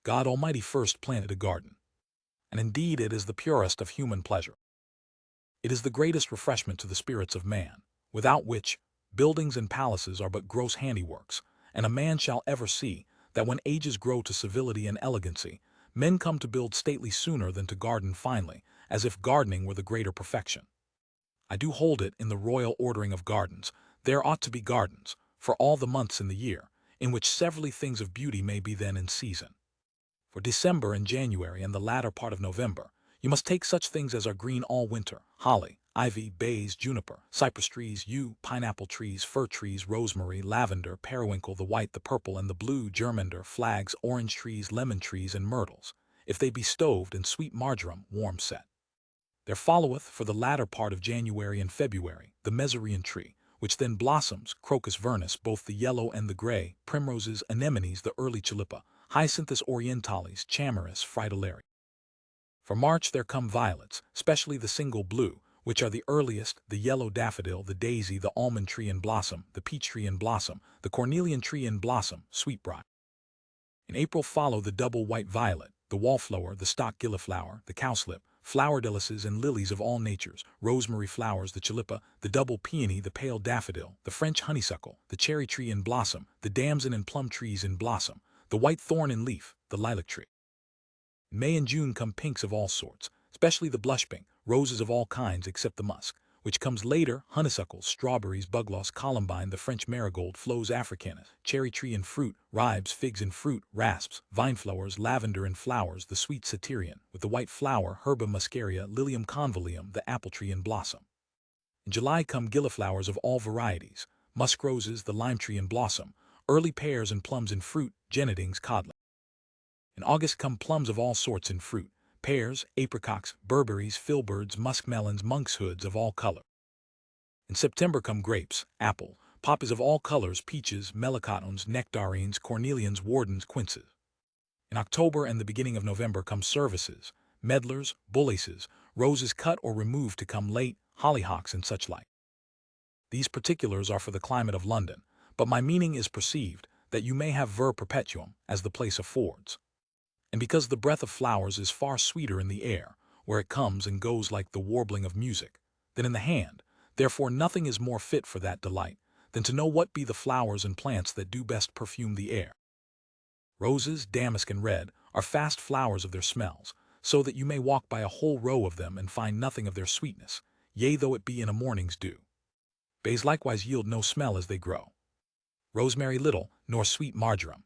God Almighty first planted a garden, and indeed it is the purest of human pleasure. It is the greatest refreshment to the spirits of man, without which buildings and palaces are but gross handiworks, and a man shall ever see that when ages grow to civility and elegancy, men come to build stately sooner than to garden finely, as if gardening were the greater perfection. I do hold it in the royal ordering of gardens, there ought to be gardens, for all the months in the year, in which severally things of beauty may be then in season. For December and January and the latter part of November, you must take such things as are green all winter: holly, ivy, bays, juniper, cypress trees, yew, pineapple trees, fir trees, rosemary, lavender, periwinkle, the white, the purple, and the blue, germander, flags, orange trees, lemon trees, and myrtles, if they be stoved, and sweet marjoram, warm set. There followeth, for the latter part of January and February, the mezereon tree, which then blossoms, crocus vernus, both the yellow and the gray, primroses, anemones, the early tulipa, hyacinthus orientalis, chamaris, fritillary. For March there come violets, specially the single blue, which are the earliest, the yellow daffodil, the daisy, the almond tree in blossom, the peach tree in blossom, the cornelian tree in blossom, sweetbriar. In April follow the double white violet, the wallflower, the stock gilliflower, the cowslip, flower delices and lilies of all natures, rosemary flowers, the tulipa, the double peony, the pale daffodil, the French honeysuckle, the cherry tree in blossom, the damson and plum trees in blossom, the white thorn in leaf, the lilac tree. In May and June come pinks of all sorts, especially the blush pink, roses of all kinds except the musk, which comes later, honeysuckles, strawberries, bugloss, columbine, the French marigold, flows africanus, cherry tree in fruit, ribes, figs in fruit, rasps, vine flowers, lavender in flowers, the sweet satyrion, with the white flower, herba muscaria, lilium convolvulum, the apple tree in blossom. In July come gilliflowers of all varieties, musk roses, the lime tree in blossom, early pears and plums in fruit, genitings, codlin. In August come plums of all sorts in fruit, pears, apricots, berberries, filberds, muskmelons, monksshoods of all color. In September come grapes, apple, poppies of all colors, peaches, melicotones, nectarines, cornelians, wardens, quinces. In October and the beginning of November come services, medlars, bullaces, roses cut or removed to come late, hollyhocks and such like. These particulars are for the climate of London, but my meaning is perceived, that you may have ver perpetuum, as the place affords. And because the breath of flowers is far sweeter in the air, where it comes and goes like the warbling of music, than in the hand, therefore nothing is more fit for that delight, than to know what be the flowers and plants that do best perfume the air. Roses, damask and red, are fast flowers of their smells, so that you may walk by a whole row of them and find nothing of their sweetness, yea though it be in a morning's dew. Bays likewise yield no smell as they grow. Rosemary little, nor sweet marjoram.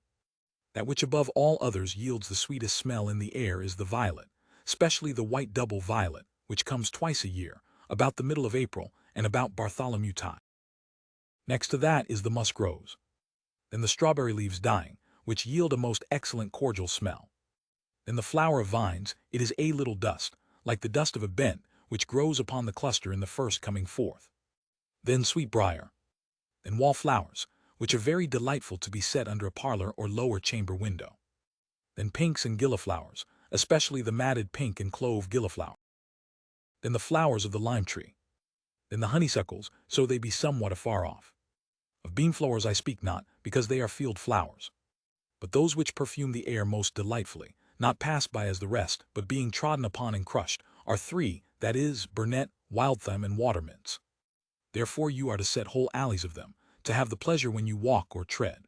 That which above all others yields the sweetest smell in the air is the violet, specially the white double violet, which comes twice a year, about the middle of April and about Bartholomew tide. Next to that is the musk rose. Then the strawberry leaves dying, which yield a most excellent cordial smell. Then the flower of vines, it is a little dust, like the dust of a bent, which grows upon the cluster in the first coming forth. Then sweetbriar. Then wallflowers, which are very delightful to be set under a parlor or lower chamber window. Then pinks and gilliflowers, especially the matted pink and clove gilliflower. Then the flowers of the lime tree. Then the honeysuckles, so they be somewhat afar off. Of beanflowers I speak not, because they are field flowers. But those which perfume the air most delightfully, not passed by as the rest, but being trodden upon and crushed, are three, that is, burnet, wildthyme, and watermints. Therefore you are to set whole alleys of them, to have the pleasure when you walk or tread.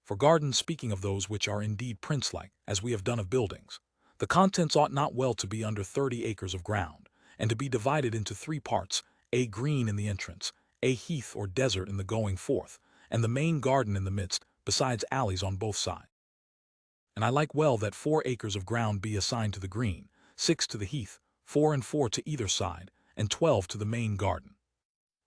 For gardens, speaking of those which are indeed prince-like, as we have done of buildings, the contents ought not well to be under 30 acres of ground, and to be divided into 3 parts, a green in the entrance, a heath or desert in the going forth, and the main garden in the midst, besides alleys on both sides. And I like well that 4 acres of ground be assigned to the green, 6 to the heath, 4 and 4 to either side, and 12 to the main garden.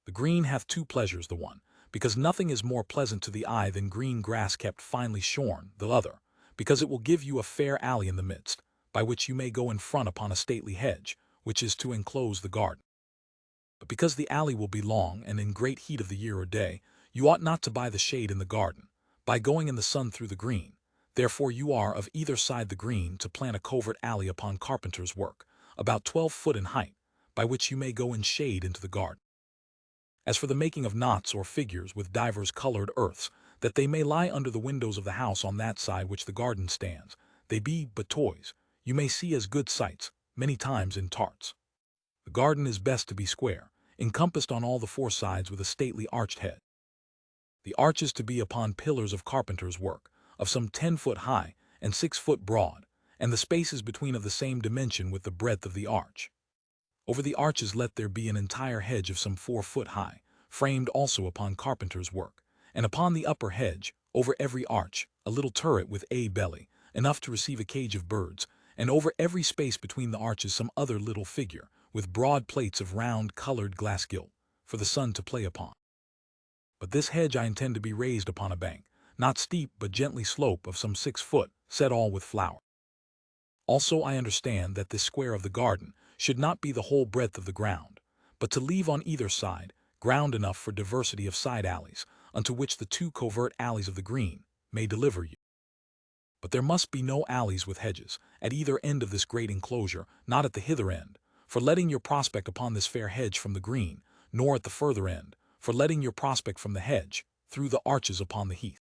The green hath 2 pleasures: the one, because nothing is more pleasant to the eye than green grass kept finely shorn; the other, because it will give you a fair alley in the midst, by which you may go in front upon a stately hedge, which is to enclose the garden. But because the alley will be long, and in great heat of the year or day, you ought not to buy the shade in the garden, by going in the sun through the green. Therefore you are of either side the green to plant a covert alley upon carpenter's work, about 12 foot in height, by which you may go in shade into the garden. As for the making of knots or figures with divers colored earths, that they may lie under the windows of the house on that side which the garden stands, they be but toys, you may see as good sights, many times in tarts. The garden is best to be square, encompassed on all the four sides with a stately arched head. The arch is to be upon pillars of carpenter's work, of some 10 foot high and 6 foot broad, and the spaces between of the same dimension with the breadth of the arch. Over the arches let there be an entire hedge of some 4 foot high, framed also upon carpenter's work, and upon the upper hedge, over every arch, a little turret with a belly, enough to receive a cage of birds, and over every space between the arches some other little figure, with broad plates of round colored glass gilt, for the sun to play upon. But this hedge I intend to be raised upon a bank, not steep but gently slope of some 6 foot, set all with flower. Also I understand that this square of the garden should not be the whole breadth of the ground, but to leave on either side ground enough for diversity of side alleys, unto which the 2 covert alleys of the green may deliver you. But there must be no alleys with hedges at either end of this great enclosure, not at the hither end, for letting your prospect upon this fair hedge from the green, nor at the further end, for letting your prospect from the hedge, through the arches upon the heath.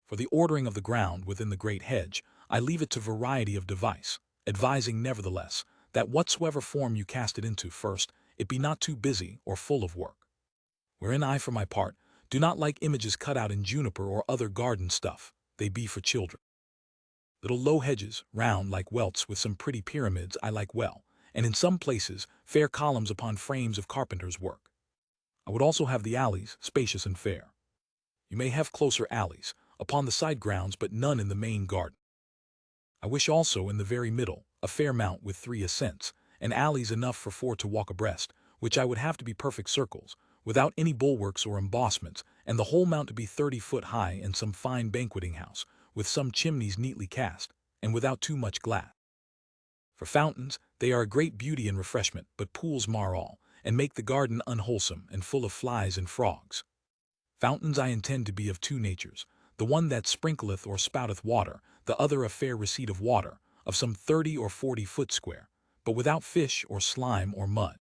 For the ordering of the ground within the great hedge, I leave it to variety of device, advising nevertheless, that whatsoever form you cast it into first, it be not too busy or full of work. Wherein I, for my part, do not like images cut out in juniper or other garden stuff, they be for children. Little low hedges, round like welts with some pretty pyramids I like well, and in some places fair columns upon frames of carpenter's work. I would also have the alleys spacious and fair. You may have closer alleys upon the side grounds, but none in the main garden. I wish also in the very middle a fair mount with 3 ascents, and alleys enough for 4 to walk abreast, which I would have to be perfect circles, without any bulwarks or embossments, and the whole mount to be 30 foot high, and some fine banqueting house, with some chimneys neatly cast, and without too much glass. For fountains, they are a great beauty and refreshment, but pools mar all, and make the garden unwholesome and full of flies and frogs. Fountains I intend to be of 2 natures, the one that sprinkleth or spouteth water, the other a fair receipt of water, of some 30 or 40 foot square, but without fish or slime or mud.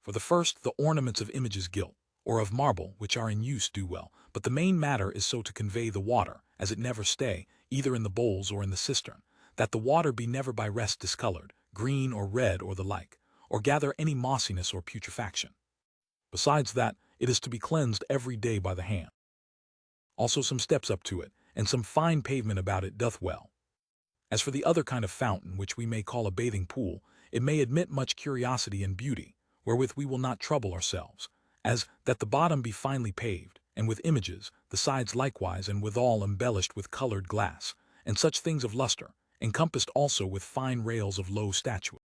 For the first, the ornaments of images gilt, or of marble, which are in use, do well, but the main matter is so to convey the water, as it never stay, either in the bowls or in the cistern, that the water be never by rest discolored, green or red or the like, or gather any mossiness or putrefaction. Besides that, it is to be cleansed every day by the hand. Also some steps up to it, and some fine pavement about it doth well. As for the other kind of fountain, which we may call a bathing pool, it may admit much curiosity and beauty, wherewith we will not trouble ourselves, as that the bottom be finely paved, and with images, the sides likewise, and withal embellished with colored glass, and such things of luster, encompassed also with fine rails of low statuette.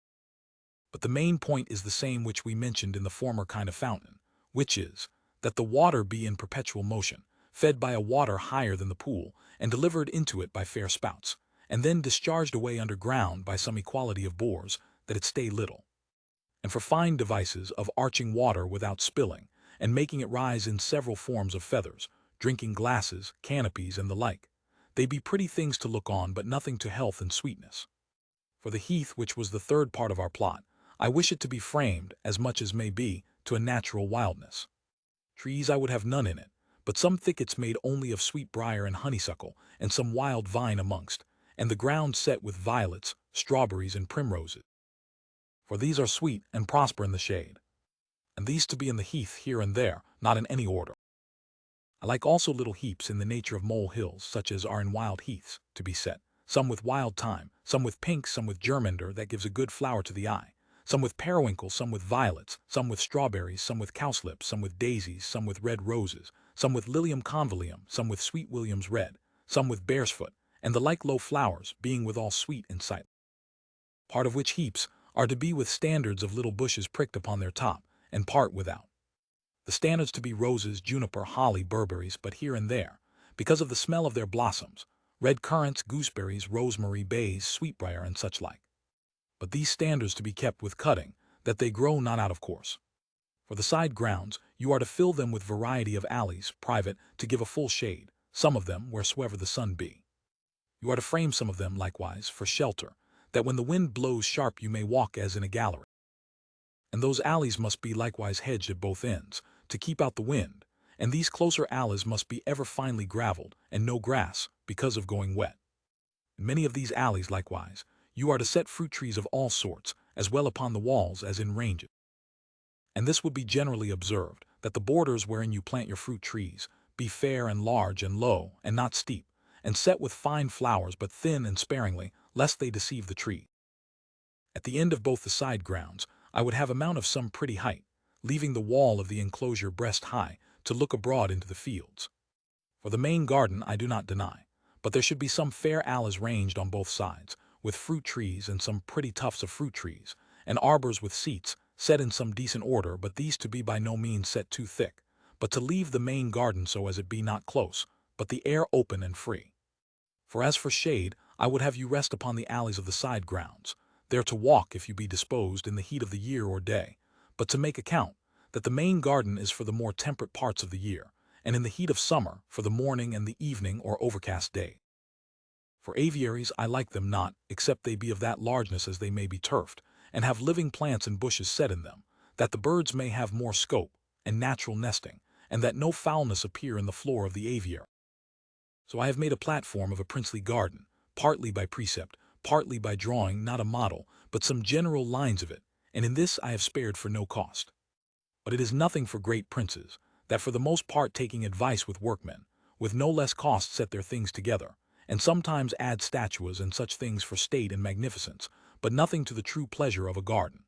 But the main point is the same which we mentioned in the former kind of fountain, which is, that the water be in perpetual motion, fed by a water higher than the pool, and delivered into it by fair spouts, and then discharged away underground by some equality of bores, that it stay little. And for fine devices of arching water without spilling, and making it rise in several forms of feathers, drinking glasses, canopies, and the like, they be pretty things to look on, but nothing to health and sweetness. For the heath, which was the third part of our plot, I wish it to be framed, as much as may be, to a natural wildness. Trees I would have none in it, but some thickets made only of sweet briar and honeysuckle, and some wild vine amongst, and the ground set with violets, strawberries, and primroses. For these are sweet and prosper in the shade. And these to be in the heath here and there, not in any order. I like also little heaps in the nature of mole hills, such as are in wild heaths, to be set, some with wild thyme, some with pink, some with germander that gives a good flower to the eye, some with periwinkle, some with violets, some with strawberries, some with cowslips, some with daisies, some with red roses, some with lilium convolvulum, some with sweet william's red, some with bear's foot, and the like low flowers, being withal sweet and sightly. Part of which heaps are to be with standards of little bushes pricked upon their top, and part without. The standards to be roses, juniper, holly, berberries, but here and there, because of the smell of their blossoms, red currants, gooseberries, rosemary, bays, sweetbriar, and such like. But these standards to be kept with cutting, that they grow not out of course. For the side grounds, you are to fill them with variety of alleys, private, to give a full shade, some of them wheresoever the sun be. You are to frame some of them likewise for shelter, that when the wind blows sharp you may walk as in a gallery. And those alleys must be likewise hedged at both ends, to keep out the wind, and these closer alleys must be ever finely gravelled, and no grass, because of going wet. In many of these alleys, likewise, you are to set fruit trees of all sorts, as well upon the walls as in ranges. And this would be generally observed, that the borders wherein you plant your fruit trees be fair and large and low, and not steep, and set with fine flowers but thin and sparingly, lest they deceive the tree. At the end of both the side grounds, I would have a mount of some pretty height, leaving the wall of the enclosure breast high, to look abroad into the fields. For the main garden I do not deny, but there should be some fair alleys ranged on both sides, with fruit trees and some pretty tufts of fruit trees, and arbors with seats, set in some decent order, but these to be by no means set too thick, but to leave the main garden so as it be not close, but the air open and free. For as for shade, I would have you rest upon the alleys of the side grounds, there to walk if you be disposed in the heat of the year or day, but to make account that the main garden is for the more temperate parts of the year, and in the heat of summer for the morning and the evening or overcast day. For aviaries I like them not, except they be of that largeness as they may be turfed, and have living plants and bushes set in them, that the birds may have more scope, and natural nesting, and that no foulness appear in the floor of the aviary. So I have made a platform of a princely garden, partly by precept, partly by drawing not a model, but some general lines of it, and in this I have spared for no cost. But it is nothing for great princes, that for the most part taking advice with workmen, with no less cost set their things together, and sometimes add statuas and such things for state and magnificence, but nothing to the true pleasure of a garden.